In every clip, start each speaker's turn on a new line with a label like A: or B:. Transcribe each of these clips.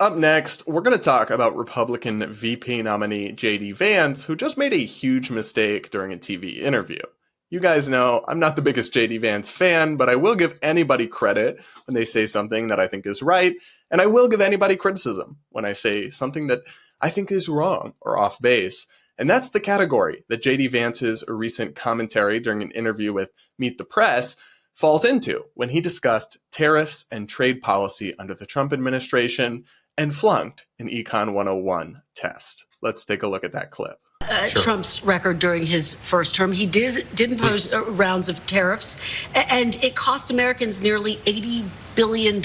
A: Up next, we're going to talk about Republican VP nominee JD Vance, who just made a huge mistake during a TV interview. You guys know I'm not the biggest JD Vance fan, but I will give anybody credit when they say something that I think is right, and I will give anybody criticism when I say something that I think is wrong or off base. And that's the category that JD Vance's recent commentary during an interview with Meet the Press falls into when he discussed tariffs and trade policy under the Trump administration and flunked an Econ 101 test. Let's take a look at that clip.
B: Sure. Trump's record during his first term. He did impose rounds of tariffs, and it cost Americans nearly $80 billion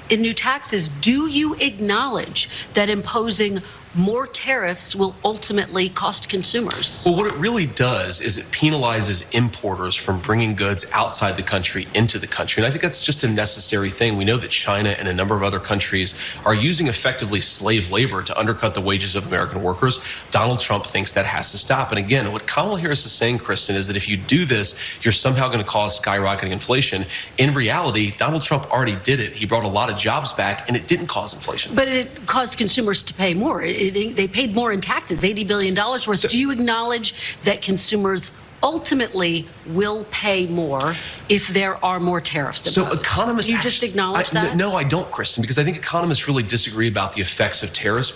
B: in new taxes. Do you acknowledge that imposing more tariffs will ultimately cost consumers?
C: Well, what it really does is it penalizes importers from bringing goods outside the country into the country. And I think that's just a necessary thing. We know that China and a number of other countries are using effectively slave labor to undercut the wages of American workers. Donald Trump thinks that has to stop. And again, what Kamala Harris is saying, Kristen, is that if you do this, you're somehow going to cause skyrocketing inflation. In reality, Donald Trump already did it. He brought a lot of jobs back, and it didn't cause inflation.
B: But it caused consumers to pay more. They paid more in taxes, $80 billion worth. Do you acknowledge that consumers ultimately will pay more if there are more tariffs imposed?
C: So economists...
B: Do you just acknowledge that?
C: No, I don't, Kristen, because I think economists really disagree about the effects of tariffs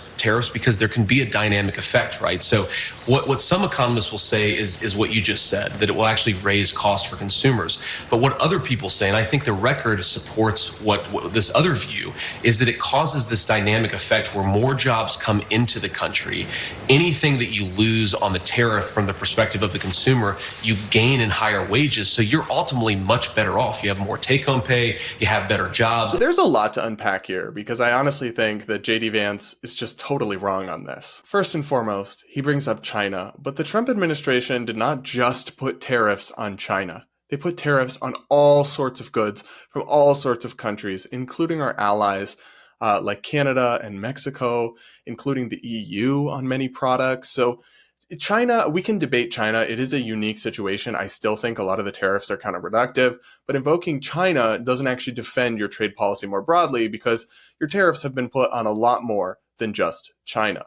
C: because there can be a dynamic effect, right? So what some economists will say is what you just said, that it will actually raise costs for consumers. But what other people say, and I think the record supports what this other view, is that it causes this dynamic effect where more jobs come into the country. Anything that you lose on the tariff from the perspective of the consumer, you gain in higher wages. So you're ultimately much better off. You have more take-home pay, you have better jobs.
A: So there's a lot to unpack here because I honestly think that JD Vance is just totally wrong on this. First and foremost, he brings up China, but the Trump administration did not just put tariffs on China. They put tariffs on all sorts of goods from all sorts of countries, including our allies like Canada and Mexico, including the EU on many products. So China, we can debate China. It is a unique situation. I still think a lot of the tariffs are counterproductive, but invoking China doesn't actually defend your trade policy more broadly because your tariffs have been put on a lot more than just China.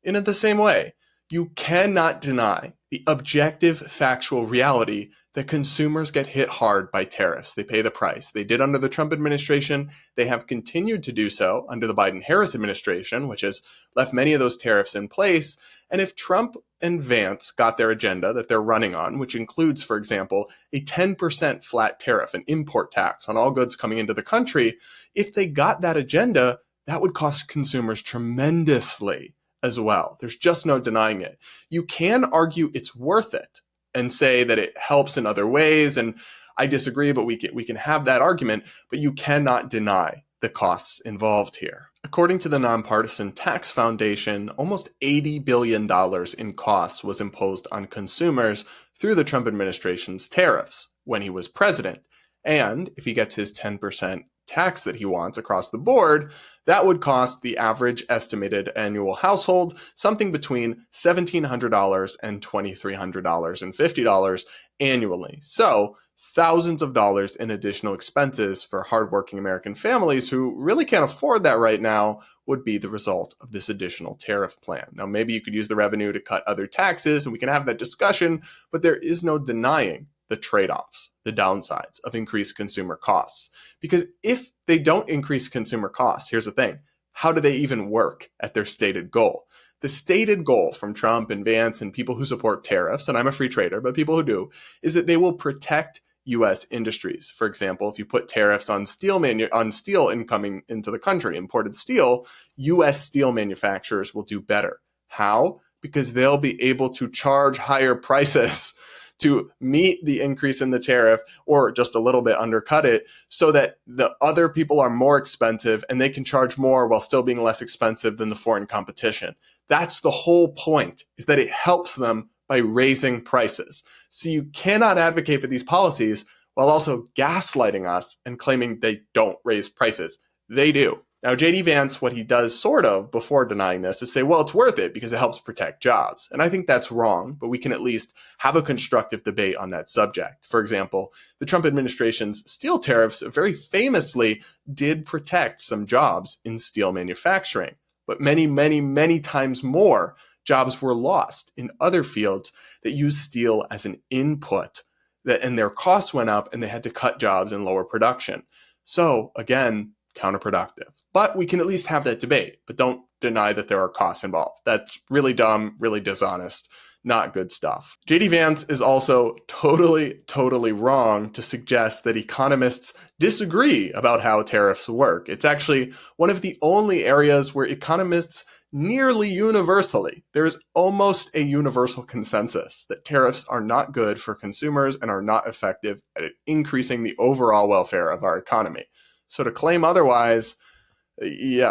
A: In the same way, you cannot deny the objective factual reality that consumers get hit hard by tariffs. They pay the price. They did under the Trump administration. They have continued to do so under the Biden-Harris administration, which has left many of those tariffs in place. And if Trump and Vance got their agenda that they're running on, which includes, for example, a 10% flat tariff, an import tax on all goods coming into the country, if they got that agenda, that would cost consumers tremendously as well. There's just no denying it. You can argue it's worth it and say that it helps in other ways, and I disagree, but we can have that argument, but you cannot deny the costs involved here. According to the Nonpartisan Tax Foundation, almost $80 billion in costs was imposed on consumers through the Trump administration's tariffs when he was president. And if he gets his 10% tax that he wants across the board, that would cost the average estimated annual household something between $1,700 and $2,350 annually. So thousands of dollars in additional expenses for hardworking American families who really can't afford that right now would be the result of this additional tariff plan. Now, maybe you could use the revenue to cut other taxes and we can have that discussion, but there is no denying the trade-offs, the downsides of increased consumer costs. Because if they don't increase consumer costs, here's the thing, how do they even work at their stated goal? The stated goal from Trump and Vance and people who support tariffs, and I'm a free trader, but people who do, is that they will protect U.S. industries. For example, if you put tariffs on steel incoming into the country, imported steel, U.S. steel manufacturers will do better. How? Because they'll be able to charge higher prices to meet the increase in the tariff or just a little bit undercut it so that the other people are more expensive and they can charge more while still being less expensive than the foreign competition. That's the whole point, is that it helps them by raising prices. So you cannot advocate for these policies while also gaslighting us and claiming they don't raise prices. They do. Now, JD Vance, what he does sort of before denying this is say, well, it's worth it because it helps protect jobs. And I think that's wrong, but we can at least have a constructive debate on that subject. For example, the Trump administration's steel tariffs very famously did protect some jobs in steel manufacturing, but many, many, many times more jobs were lost in other fields that use steel as an input, and their costs went up and they had to cut jobs and lower production. So again, counterproductive. But we can at least have that debate, but don't deny that there are costs involved. That's really dumb, really dishonest, not good stuff. JD Vance is also totally wrong to suggest that economists disagree about how tariffs work. It's actually one of the only areas where economists nearly universally, there's almost a universal consensus that tariffs are not good for consumers and are not effective at increasing the overall welfare of our economy. So to claim otherwise,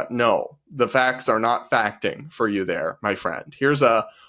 A: no, the facts are not facting for you there, my friend. Here's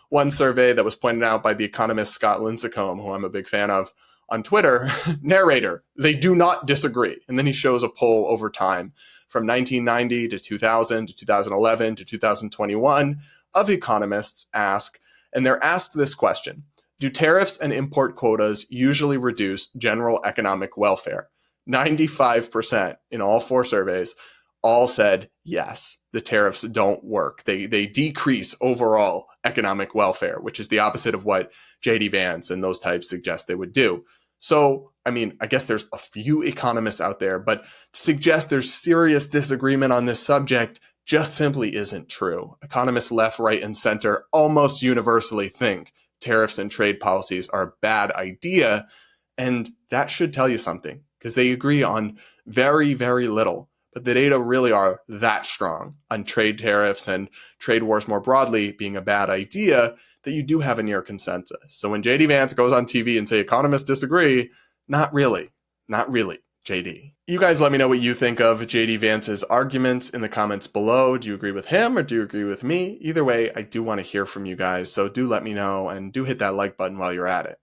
A: one survey that was pointed out by the economist Scott Lincecum, who I'm a big fan of, on Twitter. Narrator, they do not disagree. And then he shows a poll over time from 1990 to 2000 to 2011 to 2021 of economists and they're asked this question: do tariffs and import quotas usually reduce general economic welfare? 95% in all 4 surveys all said yes, the tariffs don't work. They decrease overall economic welfare, which is the opposite of what JD Vance and those types suggest they would do. So, I mean, I guess there's a few economists out there, but to suggest there's serious disagreement on this subject just simply isn't true. Economists left, right, and center almost universally think tariffs and trade policies are a bad idea, and that should tell you something, because they agree on very, very little. But the data really are that strong on trade tariffs and trade wars more broadly being a bad idea that you do have a near consensus. So when JD Vance goes on TV and say economists disagree, not really, JD. You guys let me know what you think of JD Vance's arguments in the comments below. Do you agree with him or do you agree with me? Either way, I do want to hear from you guys. So do let me know and do hit that like button while you're at it.